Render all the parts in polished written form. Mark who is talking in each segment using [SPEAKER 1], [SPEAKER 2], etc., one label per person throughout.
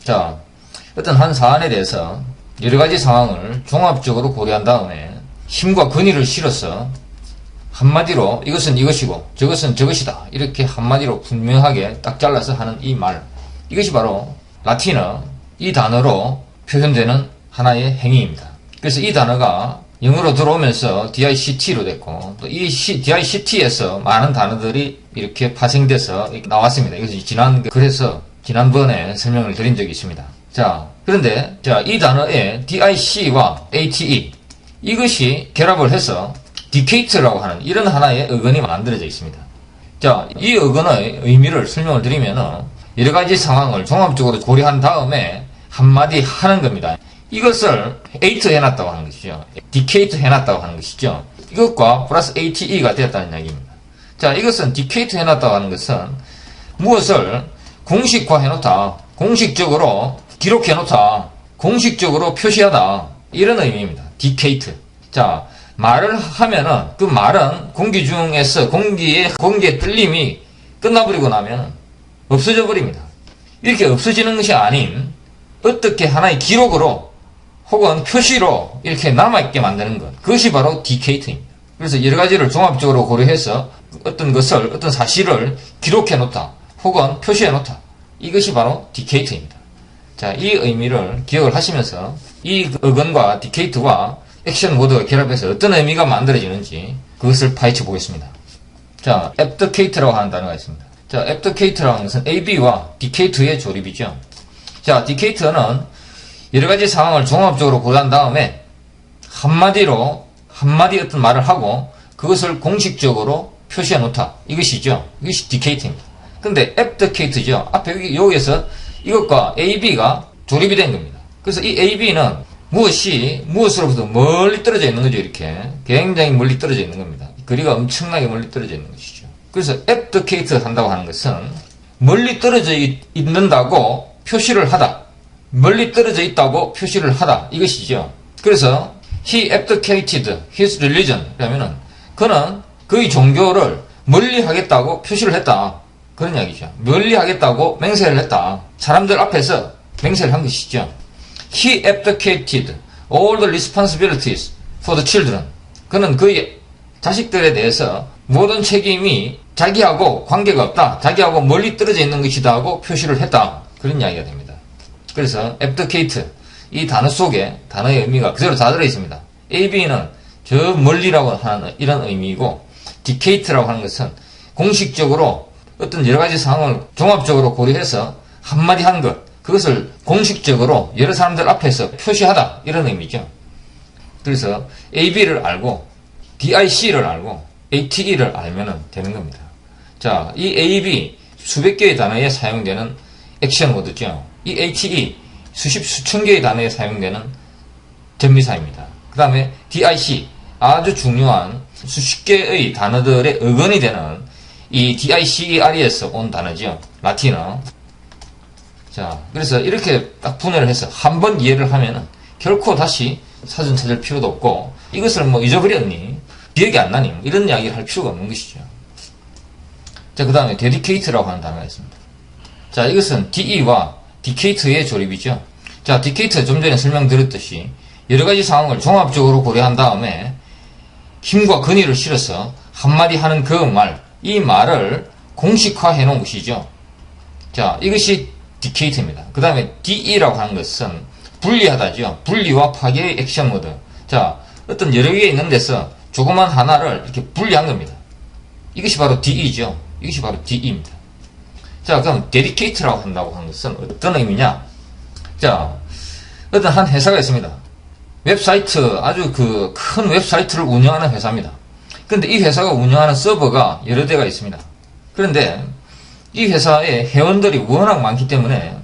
[SPEAKER 1] 자, 어떤 한 사안에 대해서 여러 가지 상황을 종합적으로 고려한 다음에 힘과 근위를 실어서 한마디로 이것은 이것이고 저것은 저것이다. 이렇게 한마디로 분명하게 딱 잘라서 하는 이 말. 이것이 바로 라틴어 이 단어로 표현되는 하나의 행위입니다. 그래서 이 단어가 영어로 들어오면서 DICT로 됐고 또 이 DICT에서 많은 단어들이 이렇게 파생돼서 나왔습니다. 이것은 지난번에 설명을 드린 적이 있습니다. 자, 그런데 이 단어의 DIC와 ATE 이것이 결합을 해서 디케이트라고 하는 이런 하나의 어근이 만들어져 있습니다. 자, 이 어근의 의미를 설명을 드리면 여러 가지 상황을 종합적으로 고려한 다음에 한마디 하는 겁니다. 이것을 ATE 해놨다고 하는 것이죠. 디케이트 해놨다고 하는 것이죠. 이것과 플러스 ATE가 되었다는 이야기입니다. 자, 이것은 디케이트 해놨다고 하는 것은 무엇을 공식화 해놓다, 공식적으로 기록해놓다, 공식적으로 표시하다 이런 의미입니다. 디케이트. 자, 말을 하면은 그 말은 공기 중에서 공기의 뚫림이 끝나버리고 나면 없어져 버립니다. 이렇게 없어지는 것이 아닌 어떻게 하나의 기록으로 혹은 표시로 이렇게 남아있게 만드는 것. 그것이 바로 디케이트입니다. 그래서 여러 가지를 종합적으로 고려해서 어떤 사실을 기록해 놓다 혹은 표시해 놓다. 이것이 바로 디케이트입니다. 자, 이 의미를 기억을 하시면서 이 어근과 디케이트와 액션 모드가 결합해서 어떤 의미가 만들어지는지 그것을 파헤쳐 보겠습니다. 자, abdicate라고 하는 단어가 있습니다. 자, abdicate라는 것은 AB와 디케이트의 조립이죠. 자, 디케이트는 여러 가지 상황을 종합적으로 고려한 다음에 한마디 어떤 말을 하고 그것을 공식적으로 표시해 놓다. 이것이죠. 이것이 디케이트입니다. 근데 abdicate죠. 앞에 여기에서 이것과 AB가 조립이 된 겁니다. 그래서 이 AB는 무엇으로부터 멀리 떨어져 있는 거죠. 이렇게 굉장히 멀리 떨어져 있는 겁니다. 거리가 엄청나게 멀리 떨어져 있는 것이죠. 그래서 abdicate 한다고 하는 것은 멀리 떨어져 있는다고 표시를 하다, 멀리 떨어져 있다고 표시를 하다 이것이죠. 그래서 he abdicated his religion 그러면은 그는 그의 종교를 멀리 하겠다고 표시를 했다 그런 이야기죠. 멀리 하겠다고 맹세를 했다. 사람들 앞에서 맹세를 한 것이죠. He abdicated all the responsibilities for the children. 그는 그의 자식들에 대해서 모든 책임이 자기하고 관계가 없다. 자기하고 멀리 떨어져 있는 것이다 하고 표시를 했다. 그런 이야기가 됩니다. 그래서 abdicate 이 단어 속에 단어의 의미가 그대로 다 들어있습니다. AB는 저 멀리라고 하는 이런 의미이고 dicate라고 하는 것은 공식적으로 어떤 여러 가지 상황을 종합적으로 고려해서 한마디 한 것 그것을 공식적으로 여러 사람들 앞에서 표시하다 이런 의미죠. 그래서 AB를 알고 DIC를 알고 ATE를 알면 되는 겁니다. 자, 이 AB 수백 개의 단어에 사용되는 액션 모드죠. 이 ATE 수천 개의 단어에 사용되는 전미사입니다. 그 다음에 DIC 아주 중요한 수십 개의 단어들의 어근이 되는 이 DICER에서 온 단어죠. 라틴어. 자, 그래서 이렇게 딱 분해를 해서 한 번 이해를 하면은 결코 다시 사전 찾을 필요도 없고 이것을 잊어버렸니? 기억이 안 나니? 이런 이야기를 할 필요가 없는 것이죠. 자, 그 다음에 dedicate라고 하는 단어가 있습니다. 자, 이것은 DE와 dicate의 조립이죠. 자, dicate 좀 전에 설명드렸듯이 여러 가지 상황을 종합적으로 고려한 다음에 힘과 근위를 실어서 한마디 하는 그 말, 이 말을 공식화해 놓은 것이죠. 자, 이것이 디케이트입니다. 그 다음에 DE라고 하는 것은 분리하다죠. 분리와 파괴의 액션 모드. 자, 어떤 여러 개 있는 데서 조그만 하나를 이렇게 분리한 겁니다. 이것이 바로 DE죠. 이것이 바로 DE입니다. 자, 그럼 dedicate라고 한다고 하는 것은 어떤 의미냐? 자, 어떤 한 회사가 있습니다. 웹사이트, 아주 큰 웹사이트를 운영하는 회사입니다. 그런데 이 회사가 운영하는 서버가 여러 대가 있습니다. 그런데 이 회사에 회원들이 워낙 많기 때문에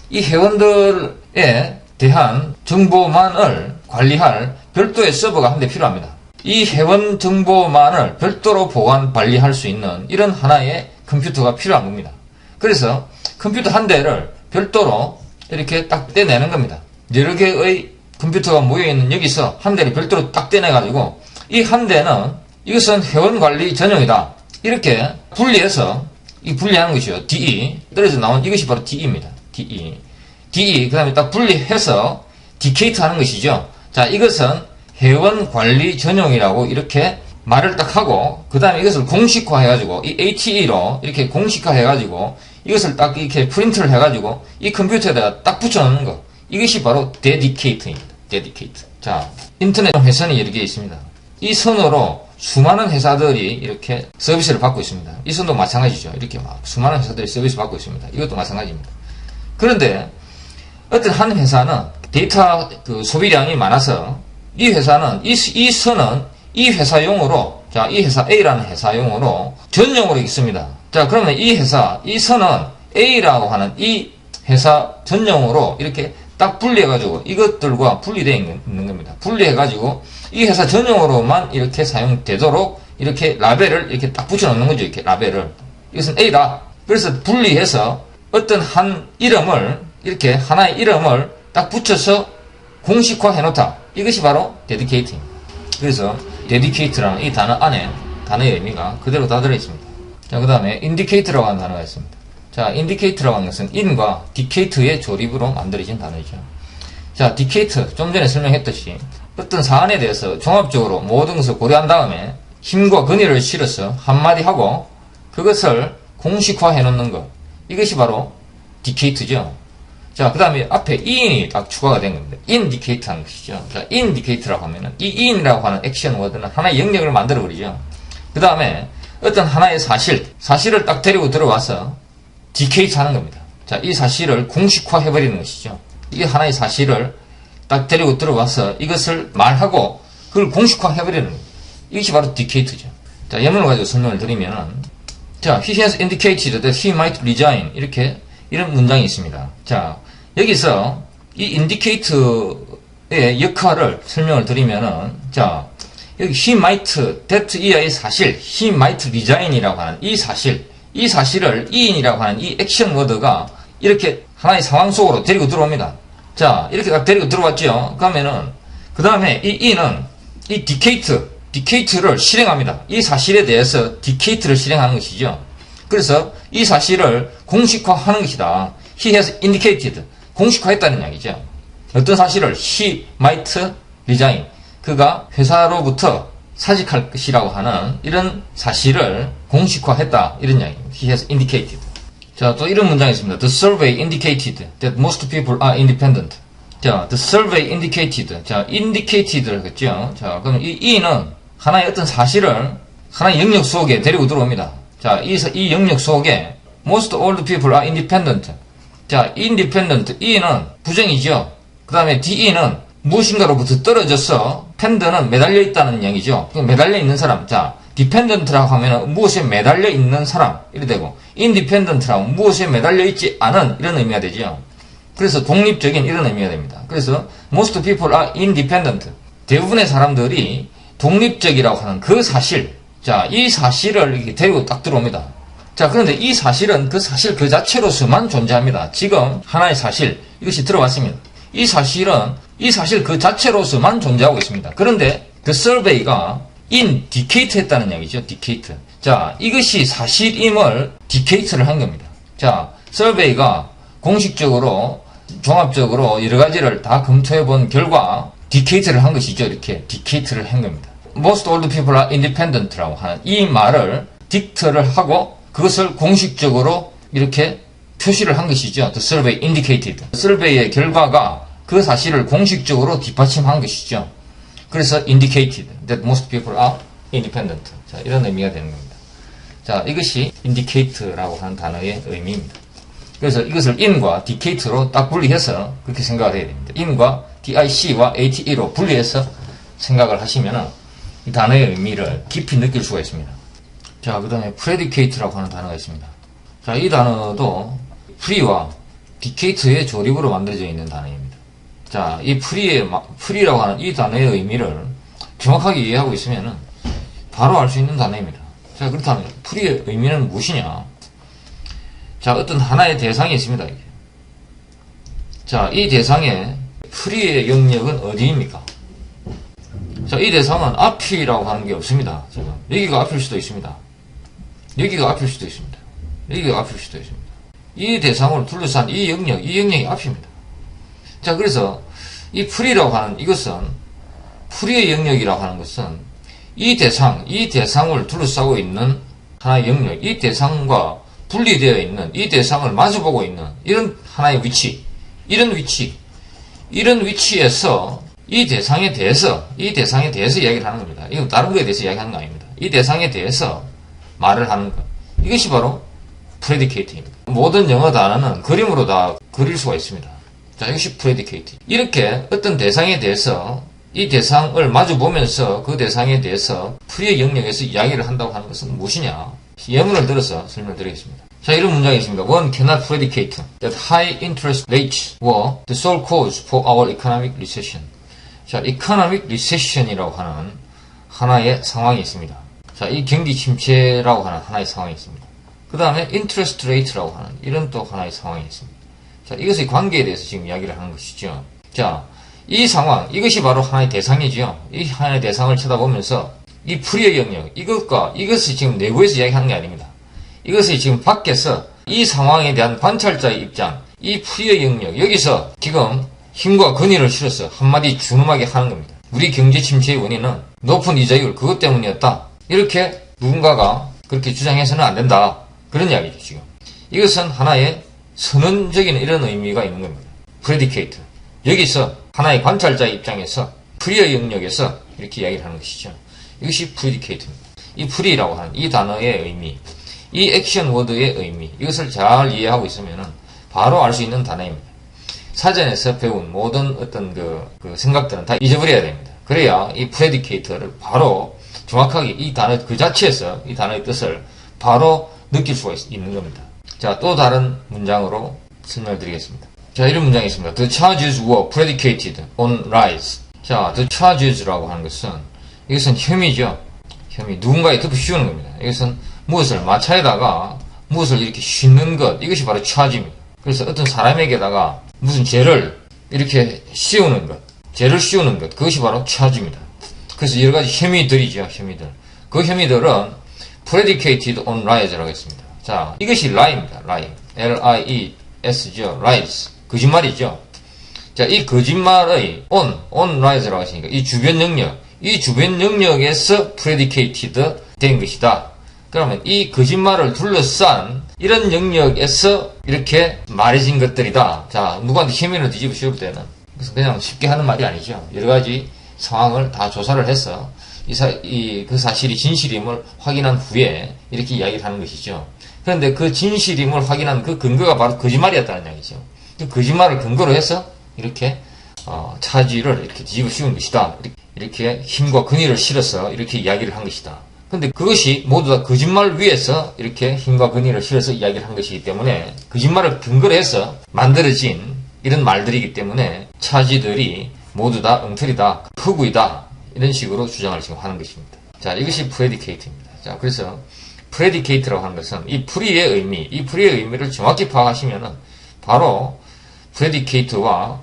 [SPEAKER 1] 이 회원들에 대한 정보만을 관리할 별도의 서버가 한 대 필요합니다. 이 회원 정보만을 별도로 보관 관리할 수 있는 이런 하나의 컴퓨터가 필요한 겁니다. 그래서 컴퓨터 한 대를 별도로 이렇게 딱 떼내는 겁니다. 여러 개의 컴퓨터가 모여있는 여기서 한 대를 별도로 딱 떼내가지고 이 한 대는 이것은 회원 관리 전용이다. 이렇게 분리해서 이 분리하는 것이요. DE. 떨어져 나온 이것이 바로 DE입니다. DE. DE, 그 다음에 딱 분리해서 디케이트 하는 것이죠. 자, 이것은 회원 관리 전용이라고 이렇게 말을 딱 하고, 그 다음에 이것을 공식화 해가지고, 이 ATE로 이렇게 공식화 해가지고, 이것을 딱 이렇게 프린트를 해가지고, 이 컴퓨터에다가 딱 붙여놓는 거. 이것이 바로 데디케이트입니다. 데디케이트. 자, 인터넷 회선이 여러 개 있습니다. 이 선으로 수많은 회사들이 이렇게 서비스를 받고 있습니다. 이 선도 마찬가지죠. 이렇게 막 수많은 회사들이 서비스 받고 있습니다. 이것도 마찬가지입니다. 그런데 어떤 한 회사는 데이터 소비량이 많아서 이 회사는 이 선은 이 회사용으로, 자, 이 회사 A라는 회사용으로 전용으로 있습니다. 자, 그러면 이 회사, 이 선은 A라고 하는 이 회사 전용으로 이렇게 딱 분리해가지고 이것들과 분리되어 있는 겁니다. 분리해가지고 이 회사 전용으로만 이렇게 사용되도록 이렇게 라벨을 이렇게 딱 붙여놓는 거죠. 이렇게 라벨을. 이것은 A다. 그래서 분리해서 어떤 한 이름을, 이렇게 하나의 이름을 딱 붙여서 공식화 해놓다. 이것이 바로 데디케이트입니다. 그래서 데디케이트라는 이 단어 안에 단어의 의미가 그대로 다 들어있습니다. 자, 그 다음에 인디케이트라고 하는 단어가 있습니다. 자, 인디케이트라고 하는 것은 in과 디케이트의 조립으로 만들어진 단어이죠. 자, 디케이트, 좀 전에 설명했듯이 어떤 사안에 대해서 종합적으로 모든 것을 고려한 다음에 힘과 근의를 실어서 한마디 하고 그것을 공식화해 놓는 것. 이것이 바로 디케이트죠. 자, 그 다음에 앞에 in이 딱 추가가 된 겁니다. 인디케이트 하는 것이죠. 자, 인디케이트라고 하면은 이 in이라고 하는 액션 워드는 하나의 영역을 만들어 버리죠. 그 다음에 어떤 하나의 사실을 딱 데리고 들어와서 디케이트 하는 겁니다. 자, 이 사실을 공식화 해버리는 것이죠. 이 하나의 사실을 딱 데리고 들어와서 이것을 말하고 그걸 공식화 해버리는 겁니다. 이것이 바로 디케이트죠. 자, 예문을 가지고 설명을 드리면은, 자, he has indicated that he might resign. 이런 문장이 있습니다. 자, 여기서 이 indicate의 역할을 설명을 드리면은, 자, 여기 he might, that 이하의 사실, he might resign이라고 하는 이 사실을 in이라고 하는 이 액션 워드가 이렇게 하나의 상황 속으로 데리고 들어옵니다. 자, 이렇게 딱 데리고 들어왔죠. 그러면은, 그 다음에 이 in은 이 디케이트를 실행합니다. 이 사실에 대해서 디케이트를 실행하는 것이죠. 그래서 이 사실을 공식화하는 것이다. He has indicated. 공식화했다는 이야기죠. 어떤 사실을 he might resign. 그가 회사로부터 사직할 것이라고 하는 이런 사실을 공식화했다. 이런 이야기입니다. He has indicated. 자, 또 이런 문장이 있습니다. The survey indicated that most people are independent. 자, the survey indicated. 자, indicated를 했죠. 자, 그럼 이 e는 하나의 어떤 사실을 하나의 영역 속에 데리고 들어옵니다. 자, 이 영역 속에 most old people are independent. 자, independent, e는 부정이죠. 그 다음에 de는 무엇인가로부터 떨어져서 펜드는 매달려 있다는 이야기죠. 매달려 있는 사람. 자, dependent라고 하면 무엇에 매달려 있는 사람 이래 되고, independent라고 무엇에 매달려 있지 않은 이런 의미가 되죠. 그래서 독립적인 이런 의미가 됩니다. 그래서 most people are independent. 대부분의 사람들이 독립적이라고 하는 그 사실. 자, 이 사실을 이렇게 데리고 딱 들어옵니다. 자, 그런데 이 사실은 그 사실 그 자체로서만 존재합니다. 지금 하나의 사실, 이것이 들어왔습니다. 이 사실 그 자체로서만 존재하고 있습니다. 그런데 the survey가 indicate 했다는 얘기죠. indicate. 자, 이것이 사실임을 dicate를 한 겁니다. 자, survey가 공식적으로 종합적으로 여러 가지를 다 검토해 본 결과 dicate를 한 것이죠. 이렇게 dicate를 한 겁니다. Most old people are independent라고 하는 이 말을 딕트를 하고 그것을 공식적으로 이렇게 표시를 한 것이죠. The survey indicated. survey의 결과가 그 사실을 공식적으로 뒷받침한 것이죠. 그래서 indicated that most people are independent. 자, 이런 의미가 되는 겁니다. 자, 이것이 indicate라고 하는 단어의 의미입니다. 그래서 이것을 in과 dicate로 딱 분리해서 그렇게 생각을 해야 됩니다. in과 dic와 ate로 분리해서 생각을 하시면은 이 단어의 의미를 깊이 느낄 수가 있습니다. 자, 그 다음에 predicate라고 하는 단어가 있습니다. 자, 이 단어도 pre와 dicate의 조립으로 만들어져 있는 단어입니다. 자, 이 pre라고 하는 이 단어의 의미를 정확하게 이해하고 있으면은 바로 알 수 있는 단어입니다. 자, 그렇다면 pre의 의미는 무엇이냐? 자, 어떤 하나의 대상이 있습니다. 이게. 자, 이 대상의 pre의 영역은 어디입니까? 자, 이 대상은 앞이라고 하는 게 없습니다. 지금. 여기가 앞일 수도 있습니다. 여기가 앞일 수도 있습니다. 여기가 앞일 수도 있습니다. 이 대상을 둘러싼 이 영역이 앞입니다. 자, 그래서 이 free라고 하는 이것은 free의 영역이라고 하는 것은 이 대상을 둘러싸고 있는 하나의 영역, 이 대상과 분리되어 있는 이 대상을 마주보고 있는 이런 하나의 위치, 이런 위치에서 이 대상에 대해서 이야기를 하는 겁니다. 이건 다른 거에 대해서 이야기하는 거 아닙니다. 이 대상에 대해서 말을 하는 것. 이것이 바로 predicate입니다. 모든 영어 단어는 그림으로 다 그릴 수가 있습니다. 자, 이것이 predicate. 이렇게 어떤 대상에 대해서 이 대상을 마주보면서 그 대상에 대해서 free의 영역에서 이야기를 한다고 하는 것은 무엇이냐? 예문을 들어서 설명드리겠습니다. 자, 이런 문장이 있습니다. One cannot predicate that high interest rates were the sole cause for our economic recession. 자, economic recession이라고 하는 하나의 상황이 있습니다. 자, 이 경기 침체라고 하는 하나의 상황이 있습니다. 그 다음에 interest rate라고 하는 이런 또 하나의 상황이 있습니다. 자, 이것의 관계에 대해서 지금 이야기를 하는 것이죠. 자, 이 상황, 이것이 바로 하나의 대상이지요. 이 하나의 대상을 쳐다보면서 이 풀이의 영역, 이것이 지금 내부에서 이야기하는 게 아닙니다. 이것이 지금 밖에서 이 상황에 대한 관찰자의 입장, 이 풀이의 영역, 여기서 지금 힘과 근위를 실어서 한마디 준엄하게 하는 겁니다. 우리 경제 침체의 원인은 높은 이자율 그것 때문이었다. 이렇게 누군가가 그렇게 주장해서는 안 된다. 그런 이야기죠, 지금. 이것은 하나의 선언적인 이런 의미가 있는 겁니다. predicate. 여기서 하나의 관찰자의 입장에서 풀이의 영역에서 이렇게 이야기를 하는 것이죠. 이것이 predicate입니다. 이 free라고 하는 이 단어의 의미, 이 액션 워드의 의미, 이것을 잘 이해하고 있으면 바로 알 수 있는 단어입니다. 사전에서 배운 모든 어떤 그 생각들은 다 잊어버려야 됩니다. 그래야 이 predicate를 바로 정확하게 이 단어 그 자체에서 이 단어의 뜻을 바로 느낄 수가 있는 겁니다. 자, 또 다른 문장으로 설명을 드리겠습니다. 자, 이런 문장이 있습니다. The charges were predicated on rise. 자, the charges라고 하는 것은 이것은 혐의죠. 혐의. 누군가에 덮어 씌우는 겁니다. 이것은 무엇을 마차에다가 무엇을 이렇게 싣는 것. 이것이 바로 charge입니다. 그래서 어떤 사람에게다가 무슨 죄를 이렇게 씌우는 것. 죄를 씌우는 것. 그것이 바로 charge입니다. 그래서 여러 가지 혐의들이죠. 혐의들. 그 혐의들은 predicated on ries라고 했습니다. 자, 이것이 lie입니다. lie. L-I-E-S죠. lies. 거짓말이죠. 자, 이 거짓말의 on ries라고 했으니까 이 주변 영역에서 predicated 된 것이다. 그러면 이 거짓말을 둘러싼 이런 영역에서 이렇게 말해진 것들이다. 자, 누구한테 혐의를 뒤집어 씌울 때는 그래서 그냥 쉽게 하는 말이 아니죠. 여러 가지 상황을 다 조사를 해서 그 사실이 진실임을 확인한 후에 이렇게 이야기를 하는 것이죠. 그런데 그 진실임을 확인한 그 근거가 바로 거짓말이었다는 이야기죠. 그 거짓말을 근거로 해서 이렇게 차지를 이렇게 뒤집어 씌운 것이다. 이렇게 힘과 근위를 실어서 이렇게 이야기를 한 것이다. 근데 그것이 모두 다 거짓말 위에서 이렇게 힘과 근위를 실어서 이야기를 한 것이기 때문에 거짓말을 근거로 해서 만들어진 이런 말들이기 때문에 차지들이 모두 다 엉터리다, 허구이다 이런 식으로 주장을 지금 하는 것입니다. 자, 이것이 predicate입니다. 자, 그래서 predicate라고 하는 것은 이 free의 의미를 정확히 파악하시면은 바로 predicate와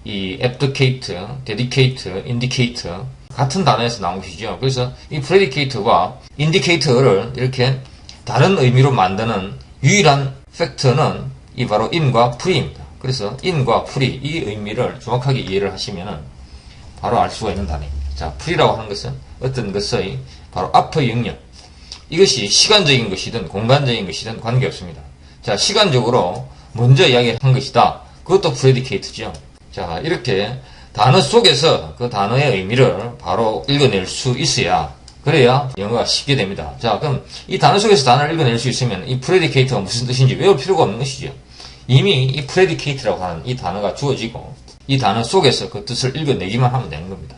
[SPEAKER 1] 이 abdicate, dedicate, indicate 같은 단어에서 나온 것이죠. 그래서 이 predicate와 indicator를 이렇게 다른 의미로 만드는 유일한 팩터는 이 바로 in과 free입니다. 그래서 in과 free 이 의미를 정확하게 이해를 하시면은 바로 알 수가 있는 단어입니다. 자, free라고 하는 것은 어떤 것의 바로 앞의 영역. 이것이 시간적인 것이든 공간적인 것이든 관계없습니다. 자, 시간적으로 먼저 이야기한 것이다. 그것도 predicate죠. 자, 이렇게 단어 속에서 그 단어의 의미를 바로 읽어낼 수 있어야 그래야 영어가 쉽게 됩니다. 자, 그럼 이 단어 속에서 단어를 읽어낼 수 있으면 이 predicate가 무슨 뜻인지 외울 필요가 없는 것이죠. 이미 이 predicate라고 하는 이 단어가 주어지고 이 단어 속에서 그 뜻을 읽어내기만 하면 되는 겁니다.